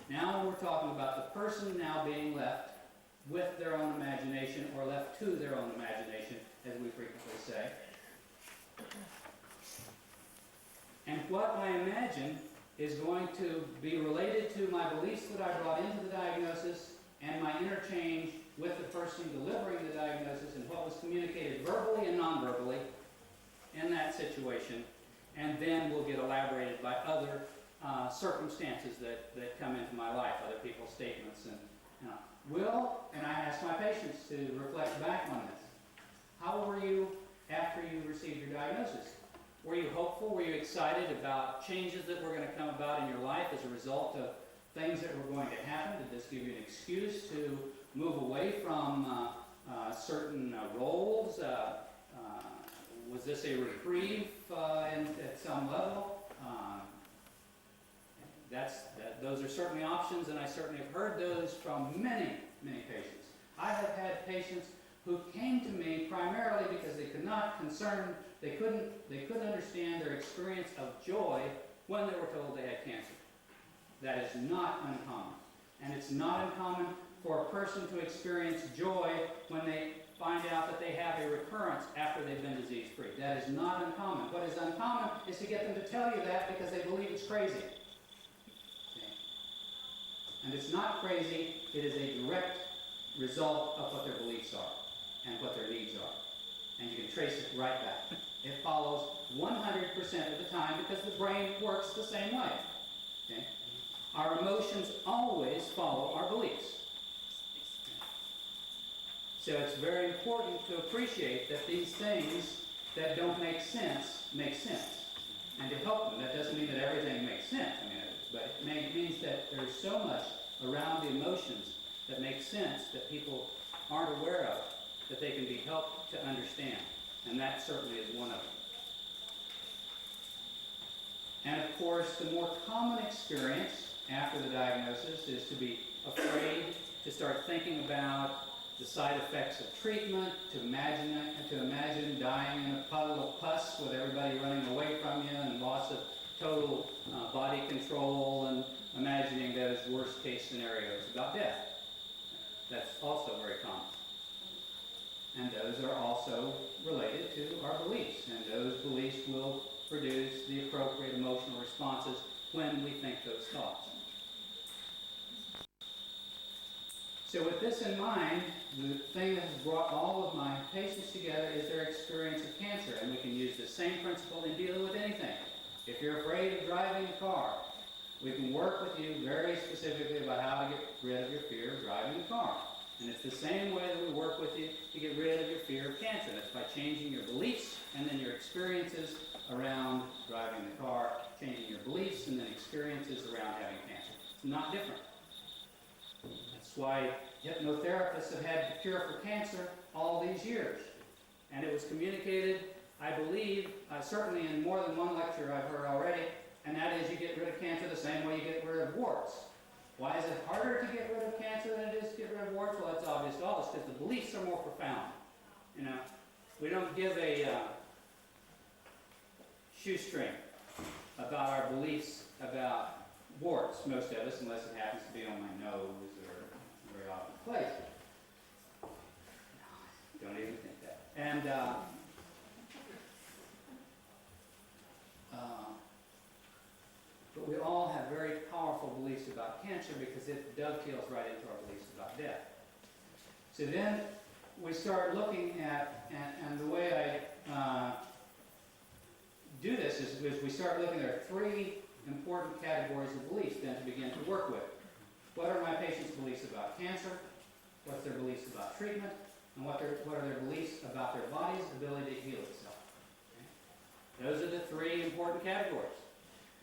Now we're talking about the person now being left with their own imagination, or left to their own imagination, as we frequently say. And what I imagine is going to be related to my beliefs that I brought into the diagnosis and my interchange with the person delivering the diagnosis and what was communicated verbally and non-verbally in that situation, and then will get elaborated by other circumstances that come into my life, other people's statements. And and I ask my patients to reflect back on this. How were you after you received your diagnosis? Were you hopeful? Were you excited about changes that were going to come about in your life as a result of things that were going to happen? Did this give you an excuse to move away from certain roles? Was this a reprieve at some level? Those are certainly options, and I certainly have heard those from many, many patients. I have had patients who came to me primarily because they couldn't understand their experience of joy when they were told they had cancer. That is not uncommon. And it's not uncommon for a person to experience joy when they find out that they have a recurrence after they've been disease-free. That is not uncommon. What is uncommon is to get them to tell you that because they believe it's crazy. Okay. And it's not crazy, it is a direct result of what their beliefs are and what their needs are. And you can trace it right back. It follows 100% of the time because the brain works the same way. Okay? Our emotions always follow our beliefs. So it's very important to appreciate that these things that don't make sense, and to help them. That doesn't mean that everything makes sense, but it means that there's so much around the emotions that make sense that people aren't aware of, that they can be helped to understand. And that certainly is one of them. And of course, the more common experience after the diagnosis is to be afraid, to start thinking about the side effects of treatment, to imagine dying in a puddle of pus with everybody running away from you and loss of total body control, and imagining those worst case scenarios about death. That's also very common. And those are also related to our beliefs, and those beliefs will produce the appropriate emotional responses when we think those thoughts. So with this in mind, the thing that has brought all of my patients together is their experience of cancer, and we can use the same principle in dealing with anything. If you're afraid of driving a car, we can work with you very specifically about how to get rid of your fear of driving a car. And it's the same way that we work with you to get rid of your fear of cancer. That's by changing your beliefs and then your experiences around driving the car, changing your beliefs and then experiences around having cancer. It's not different. That's why hypnotherapists have had the cure for cancer all these years. And it was communicated, I believe, certainly in more than one lecture I've heard already, and that is you get rid of cancer the same way you get rid of warts. Why is it harder to get rid of cancer than it is to get rid of warts? Well, it's obvious to all of us because the beliefs are more profound. We don't give a shoestring about our beliefs about warts, most of us, unless it happens to be on my nose or a very obvious place. Don't even think that. And but we all have very powerful beliefs about cancer because it dovetails right into our beliefs about death. So then we start looking at, and the way I do this is we start looking at three important categories of beliefs then to begin to work with. What are my patients' beliefs about cancer? What's their beliefs about treatment? And what are their beliefs about their body's ability to heal itself? Okay? Those are the three important categories.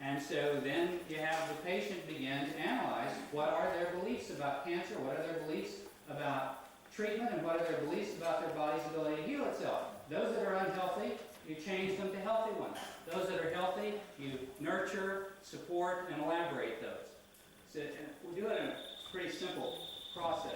And so then you have the patient begin to analyze what are their beliefs about cancer, what are their beliefs about treatment, and what are their beliefs about their body's ability to heal itself. Those that are unhealthy, you change them to healthy ones. Those that are healthy, you nurture, support, and elaborate those. So we do it in a pretty simple process.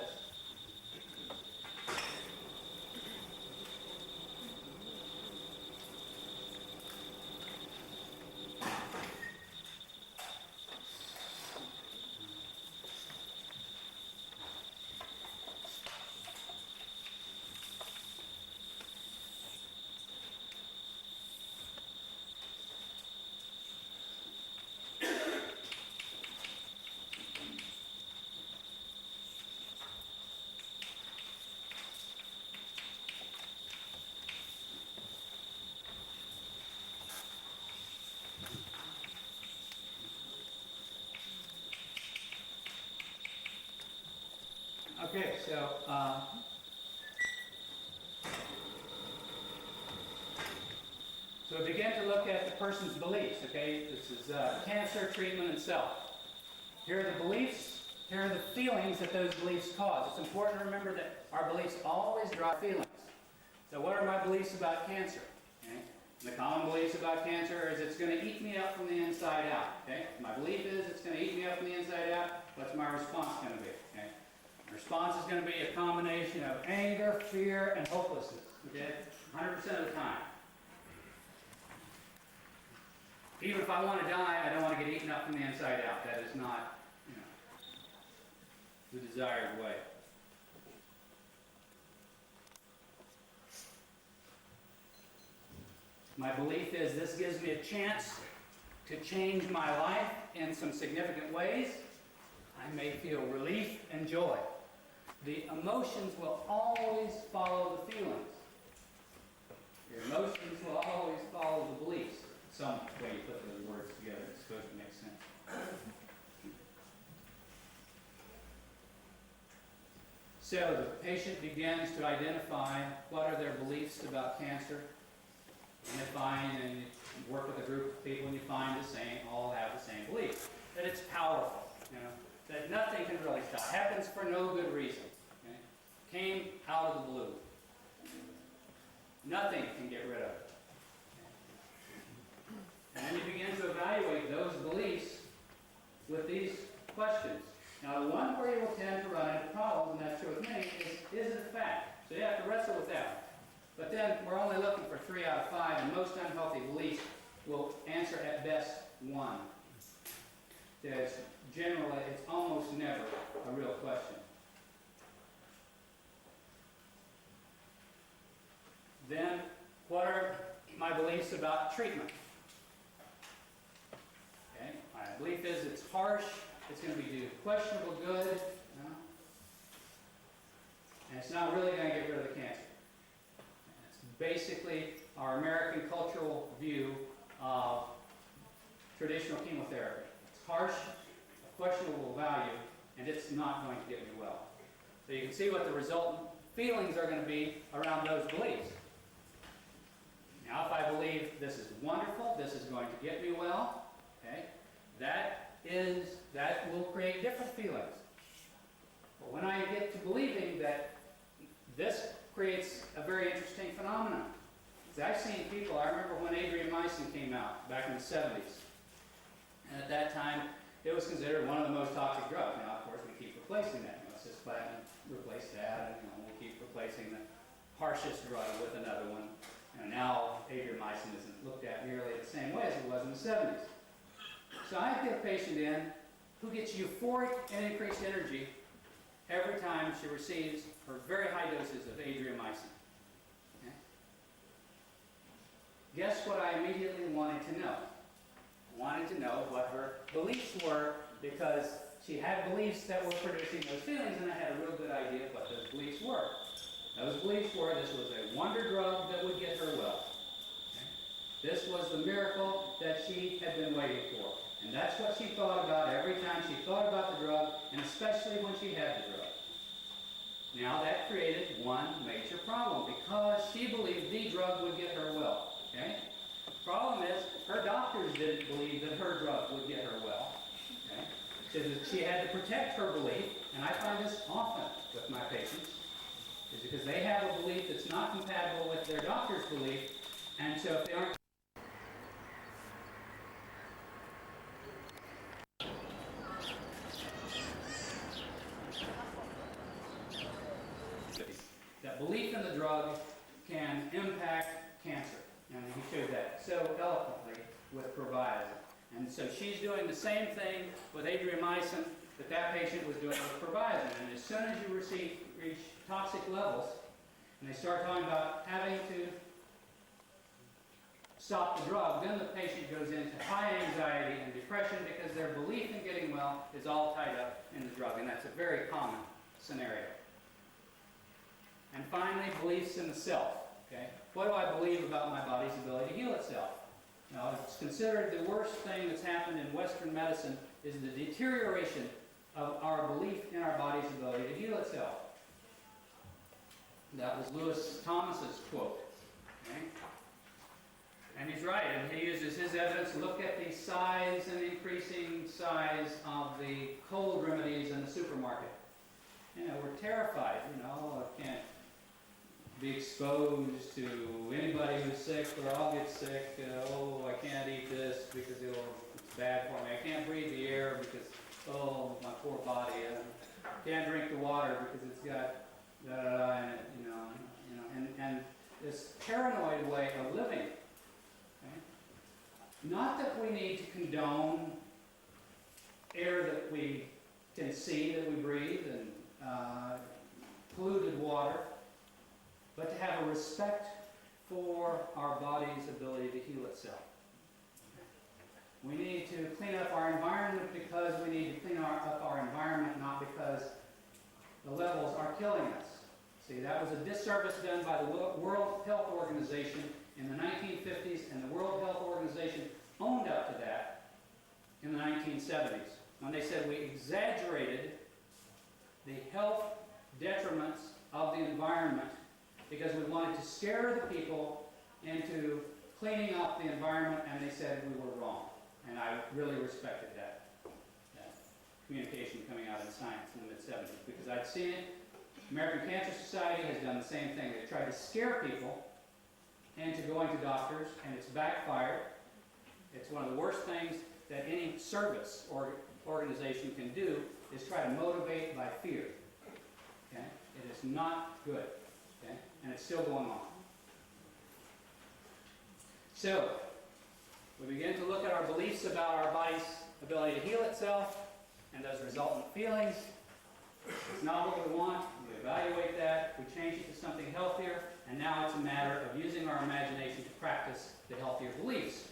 Okay, so we begin to look at the person's beliefs, okay? This is cancer, treatment, and self. Here are the beliefs, here are the feelings that those beliefs cause. It's important to remember that our beliefs always drive feelings. So what are my beliefs about cancer? Okay? The common beliefs about cancer is it's going to eat me up from the inside out. Okay? My belief is it's going to eat me up from the inside out. What's my response going to be? Okay? The response is going to be a combination of anger, fear, and hopelessness. Okay? 100% of the time. Even if I want to die, I don't want to get eaten up from the inside out. That is not, the desired way. My belief is this gives me a chance to change my life in some significant ways. I may feel relief and joy. The emotions will always follow the feelings. Your emotions will always follow the beliefs. Some way you put those words together, it's supposed to make sense. So the patient begins to identify what are their beliefs about cancer. And they find, and you work with a group of people, and you find all have the same belief. That it's powerful, that nothing can really stop. Happens for no good reason. Okay? Came out of the blue. Nothing can get rid of it. And then you begin to evaluate those beliefs with these questions. Now, the one where you will tend to run into problems, and that's true with me, is it a fact? So you have to wrestle with that. But then we're only looking for 3 out of 5, and most unhealthy beliefs will answer at best 1. It's generally, it's almost never a real question. Then, what are my beliefs about treatment? Okay, my belief is it's harsh, it's going to be due to questionable good, and it's not really going to get rid of the cancer. Basically our American cultural view of traditional chemotherapy. It's harsh, of questionable value, and it's not going to get me well. So you can see what the resultant feelings are going to be around those beliefs. Now if I believe this is wonderful, this is going to get me well, okay, that will create different feelings. But when I get to believing that this creates a very interesting phenomenon. See, I've seen people, I remember when Adriamycin came out back in the 70s. And at that time, it was considered one of the most toxic drugs. Now, of course, we keep replacing that. Cisplatin replaced that, and we'll keep replacing the harshest drug with another one. And now Adriamycin isn't looked at nearly the same way as it was in the 70s. So I get a patient in who gets euphoric and increased energy every time she receives her very high doses of Adriamycin. Okay? Guess what I immediately wanted to know? I wanted to know what her beliefs were, because she had beliefs that were producing those feelings, and I had a real good idea of what those beliefs were. Those beliefs were this was a wonder drug that would get her well. Okay? This was the miracle that she had been waiting for. And that's what she thought about every time she thought about the drug, and especially when she had the drug. Now that created one major problem, because she believed the drug would get her well. Okay? The problem is, her doctors didn't believe that her drug would get her well. Okay? So she had to protect her belief, and I find this often with my patients, is because they have a belief that's not compatible with their doctor's belief, and so if they aren't belief in the drug can impact cancer. And he showed that so eloquently with Ph.D. And so she's doing the same thing with Adriamycin that patient was doing with Ph.D. And as soon as you reach toxic levels, and they start talking about having to stop the drug, then the patient goes into high anxiety and depression because their belief in getting well is all tied up in the drug. And that's a very common scenario. And finally, beliefs in the self. Okay? What do I believe about my body's ability to heal itself? Now, it's considered the worst thing that's happened in Western medicine is the deterioration of our belief in our body's ability to heal itself. That was Lewis Thomas's quote. Okay? And he's right, and he uses his evidence to look at the size and increasing size of the cold remedies in the supermarket. You know, we're terrified, you know, I can't be exposed to anybody who's sick, or I'll get sick. Oh, I can't eat this because it's bad for me. I can't breathe the air because, oh, my poor body. I can't drink the water because it's got da-da-da in it, and this paranoid way of living. Okay? Not that we need to condone air that we can see, that we breathe, and polluted water, but to have a respect for our body's ability to heal itself. We need to clean up our environment because we need to clean up our environment, not because the levels are killing us. See, that was a disservice done by the World Health Organization in the 1950s, and the World Health Organization owned up to that in the 1970s, when they said we exaggerated the health detriments of the environment because we wanted to scare the people into cleaning up the environment, and they said we were wrong. And I really respected that communication coming out in science in the mid-70s, because I'd seen it. American Cancer Society has done the same thing. They tried to scare people into going to doctors, and it's backfired. It's one of the worst things that any service or organization can do, is try to motivate by fear. Okay? It is not good. Okay? And it's still going on. So, we begin to look at our beliefs about our body's ability to heal itself and those resultant feelings. It's not what we want. We evaluate that. We change it to something healthier. And now it's a matter of using our imagination to practice the healthier beliefs.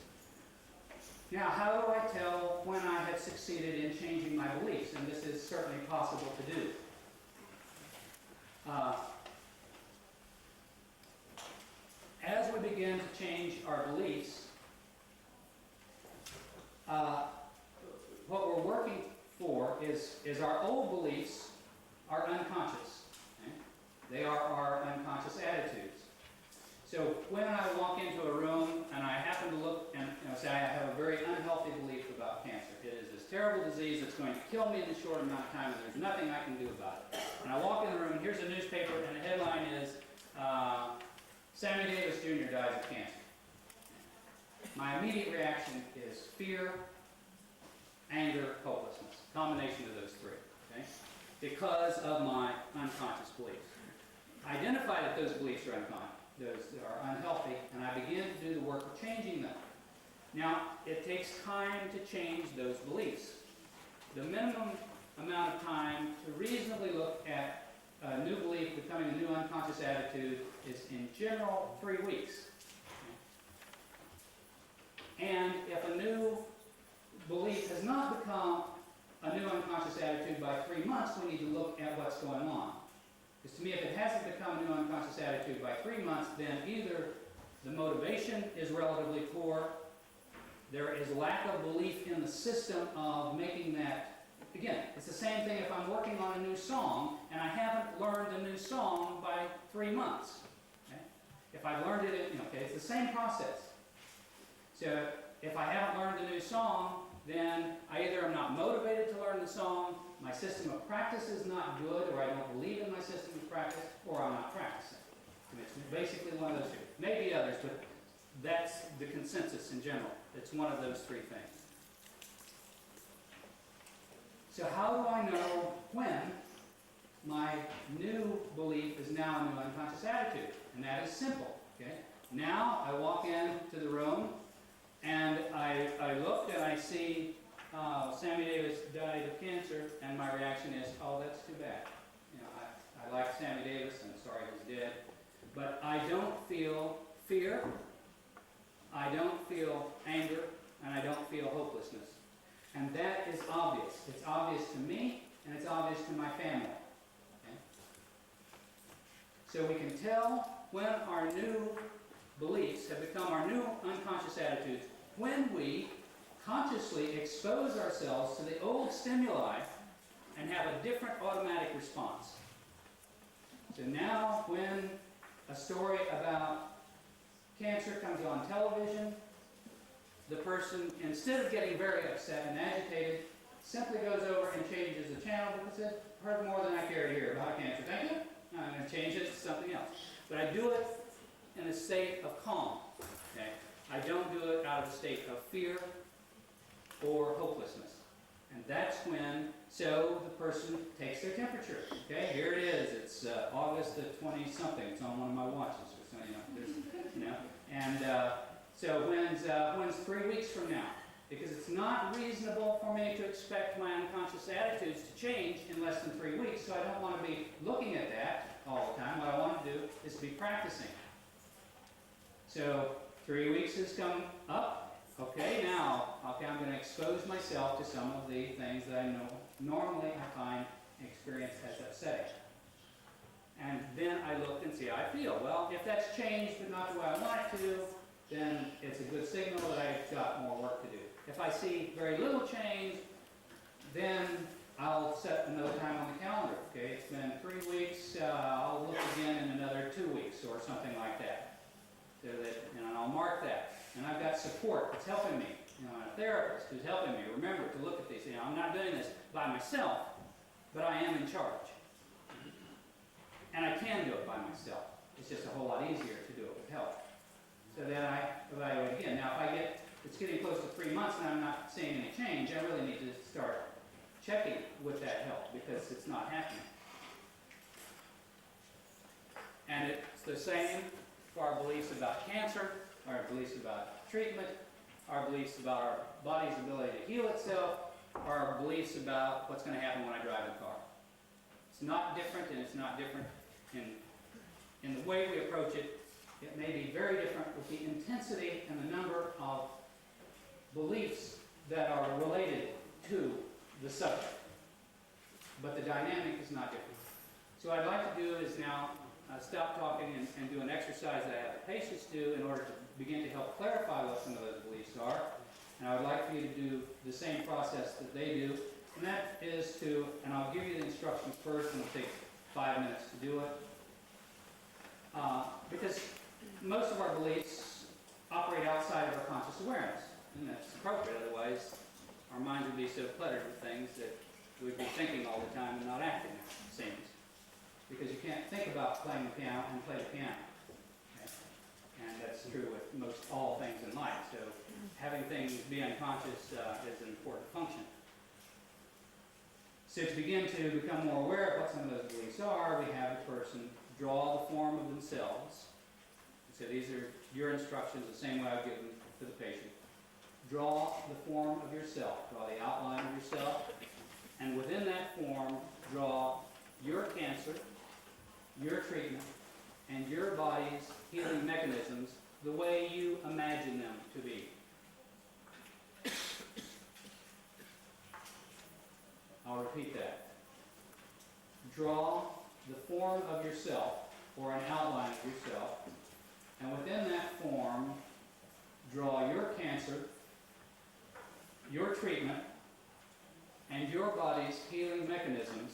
Now, how do I tell when I have succeeded in changing my beliefs? And this is certainly possible to do. As we begin to change our beliefs, what we're working for is our old beliefs are unconscious. Okay? They are our unconscious attitudes. So when I walk into a room and I happen to look and say I have a very unhealthy belief about cancer. It is this terrible disease that's going to kill me in a short amount of time, and there's nothing I can do about it. And I walk in the room, and here's a newspaper, and the headline is, Sammy Davis Jr. dies of cancer. My immediate reaction is fear, anger, hopelessness. Combination of those three. Okay? Because of my unconscious beliefs. I identify that those beliefs are unconscious. Those are unhealthy, and I begin to do the work of changing them. Now, it takes time to change those beliefs. The minimum amount of time to reasonably look at a new belief becoming a new unconscious attitude is, in general, 3 weeks. And if a new belief has not become a new unconscious attitude by 3 months, we need to look at what's going on. Because to me, if it hasn't become a new unconscious attitude by 3 months, then either the motivation is relatively poor, there is lack of belief in the system of making that. Again, it's the same thing if I'm working on a new song and I haven't learned a new song by 3 months. Okay? If I've learned it, it's the same process. So if I haven't learned a new song, then I either am not motivated to learn the song, my system of practice is not good, or I don't believe in my system of practice, or I'm not practicing. And it's basically one of those two. Maybe others, but that's the consensus in general. It's one of those three things. So how do I know when my new belief is now a new unconscious attitude? And that is simple. Okay? Now I walk into the room and I look and I see Sammy Davis died of cancer, and my reaction is, oh, that's too bad. I like Sammy Davis, I'm sorry he's dead. But I don't feel fear, I don't feel anger, and I don't feel hopelessness. And that is obvious. It's obvious to me, and it's obvious to my family. Okay? So we can tell when our new beliefs have become our new unconscious attitudes when we consciously expose ourselves to the old stimuli and have a different automatic response. So now when a story about cancer comes on television, the person, instead of getting very upset and agitated, simply goes over and changes the channel because it heard more than I care to hear about cancer. Thank you. I'm going to change it to something else. But I do it in a state of calm. Okay? I don't do it out of a state of fear or hopelessness. And that's when, so the person takes their temperature. Okay, here it is. It's August the 20-something. It's on one of my watches. So, and so when's 3 weeks from now? Because it's not reasonable for me to expect my unconscious attitudes to change in less than 3 weeks. So I don't want to be looking at that all the time. What I want to do is to be practicing. So 3 weeks has come up. Okay, now, I'm going to expose myself to some of the things that I know normally I find experience as upsetting. And then I look and see how I feel. Well, if that's changed but not the way I want it to, then it's a good signal that I've got more work to do. If I see very little change, then I'll set another time on the calendar. Okay, it's been 3 weeks, I'll look again in another 2 weeks or something like that. So that, and I'll mark that. And I've got support that's helping me. A therapist who's helping me remember to look at these. I'm not doing this by myself, but I am in charge. And I can do it by myself. It's just a whole lot easier to do it with help. So then I evaluate again. Now, if it's getting close to 3 months and I'm not seeing any change, I really need to start checking with that help because it's not happening. And it's the same for our beliefs about cancer, our beliefs about treatment, our beliefs about our body's ability to heal itself, our beliefs about what's going to happen when I drive a car. It's not different, and it's not different in the way we approach it. It may be very different with the intensity and the number of beliefs that are related to the subject. But the dynamic is not different. So what I'd like to do is now stop talking and do an exercise that I have the patients do in order to begin to help clarify what some of those beliefs are. And I would like for you to do the same process that they do. And that is to, and I'll give you the instructions first, and it'll take 5 minutes to do it. Because most of our beliefs operate outside of our conscious awareness. And that's appropriate, otherwise our minds would be so cluttered with things that we'd be thinking all the time and not acting, it seems. Because you can't think about playing the piano and play the piano. Okay? And that's true with most all things in life. So having things be unconscious is an important function. So to begin to become more aware of what some of those beliefs are, we have the person draw the form of themselves. So these are your instructions, the same way I've given to the patient. Draw the form of yourself. Draw the outline of yourself. And within that form, draw your cancer, your treatment, and your body's healing mechanisms the way you imagine them to be. I'll repeat that. Draw the form of yourself, or an outline of yourself, and within that form, draw your cancer, your treatment, and your body's healing mechanisms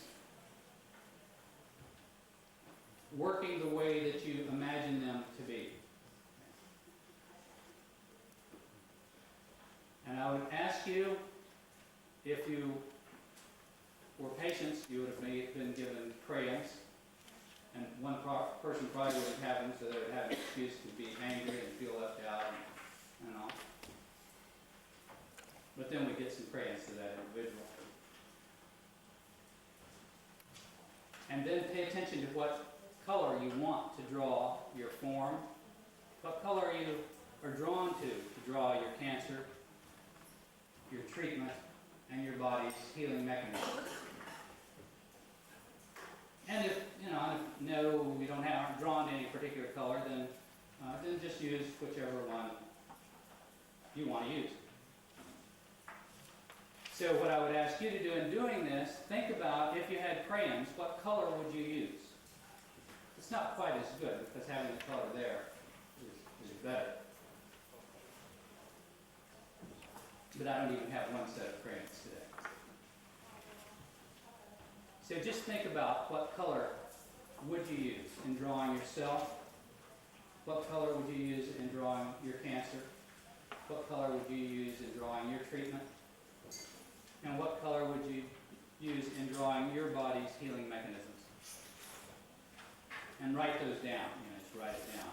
working the way that you imagine them to be. And I would ask you, if you were patients, you would have been given crayons, and one person probably wouldn't have them, so they would have an excuse to be angry and feel left out and all. But then we get some crayons to that individual. And then pay attention to what color you want to draw your form. What color you are drawn to draw your cancer, your treatment, and your body's healing mechanism. And if you don't have drawn to any particular color, then just use whichever one you want to use. So what I would ask you to do in doing this, think about if you had crayons, what color would you use? It's not quite as good because having the color there is better. But I don't even have one set of crayons today. So just think about what color would you use in drawing yourself? What color would you use in drawing your cancer? What color would you use in drawing your treatment? And what color would you use in drawing your body's healing mechanisms? And write those down. Just write it down,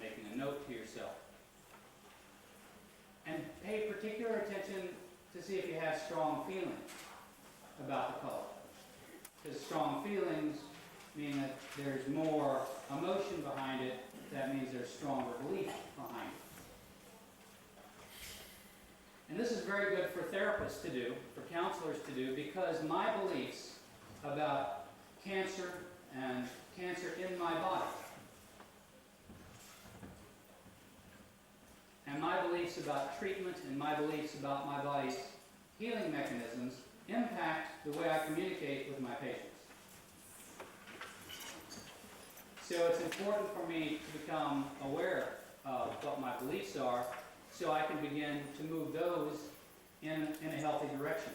making a note to yourself. And pay particular attention to see if you have strong feelings about the color. Because strong feelings mean that there's more emotion behind it. That means there's stronger belief behind it. And this is very good for therapists to do, for counselors to do, because my beliefs about cancer and cancer in my body, and my beliefs about treatment and my beliefs about my body's healing mechanisms impact the way I communicate with my patients. So it's important for me to become aware of what my beliefs are so I can begin to move those in a healthy direction.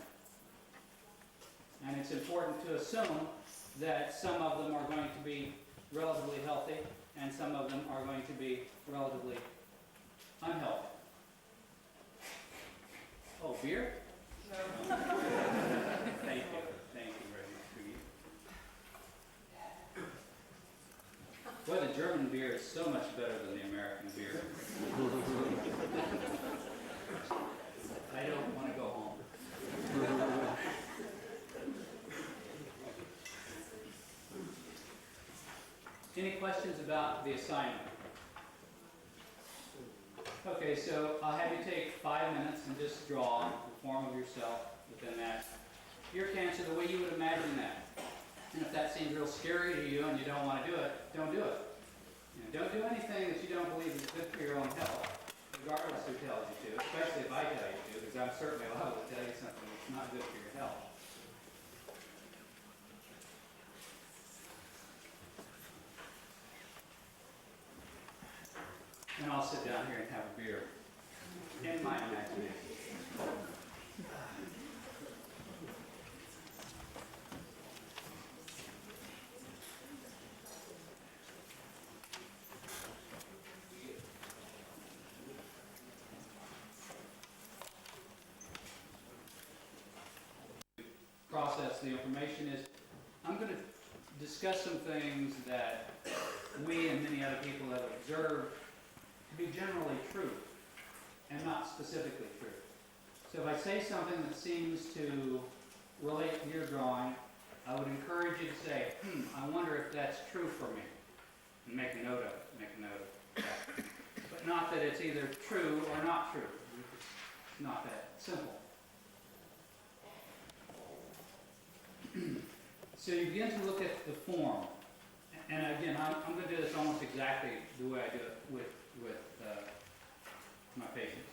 And it's important to assume that some of them are going to be relatively healthy and some of them are going to be relatively unhealthy. Oh, beer? No. Thank you. Thank you very much for you. Boy, the German beer is so much better than the American beer. I don't want to go home. Any questions about the assignment? Okay, so I'll have you take 5 minutes and just draw the form of yourself within that. Your cancer the way you would imagine that. And if that seems real scary to you and you don't want to do it, don't do it. Don't do anything that you don't believe is good for your own health, regardless who tells you to, especially if I tell you to, because I'm certainly liable to tell you something that's not good for your health. And I'll sit down here and have a beer in my imagination. Process the information is, I'm going to discuss some things that we and many other people have observed to be generally true and not specifically true. So if I say something that seems to relate to your drawing, I would encourage you to say, I wonder if that's true for me. And make a note of it, make a note of that. But not that it's either true or not true. It's not that simple. So you begin to look at the form. And again, I'm going to do this almost exactly the way I do it with my patients.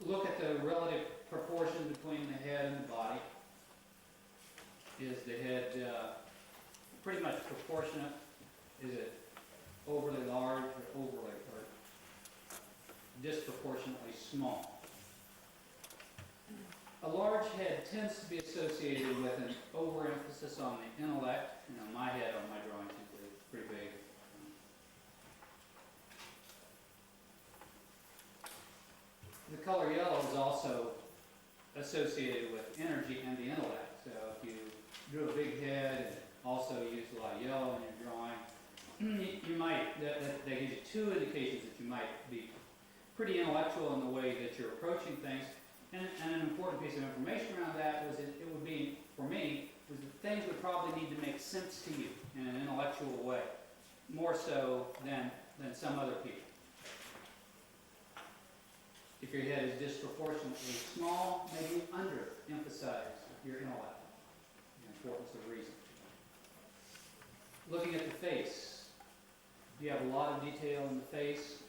Look at the relative proportion between the head and the body. Is the head pretty much proportionate? Is it overly large or disproportionately small? A large head tends to be associated with an overemphasis on the intellect. My head on my drawings is pretty big. The color yellow is also associated with energy and the intellect. So if you drew a big head and also used a lot of yellow in your drawing, you might, that gives you two indications that you might be pretty intellectual in the way that you're approaching things. And an important piece of information around that was it would be, for me, was that things would probably need to make sense to you in an intellectual way, more so than some other people. If your head is disproportionately small, maybe you underemphasize your intellect, the importance of reason. Looking at the face, you have a lot of detail in the face.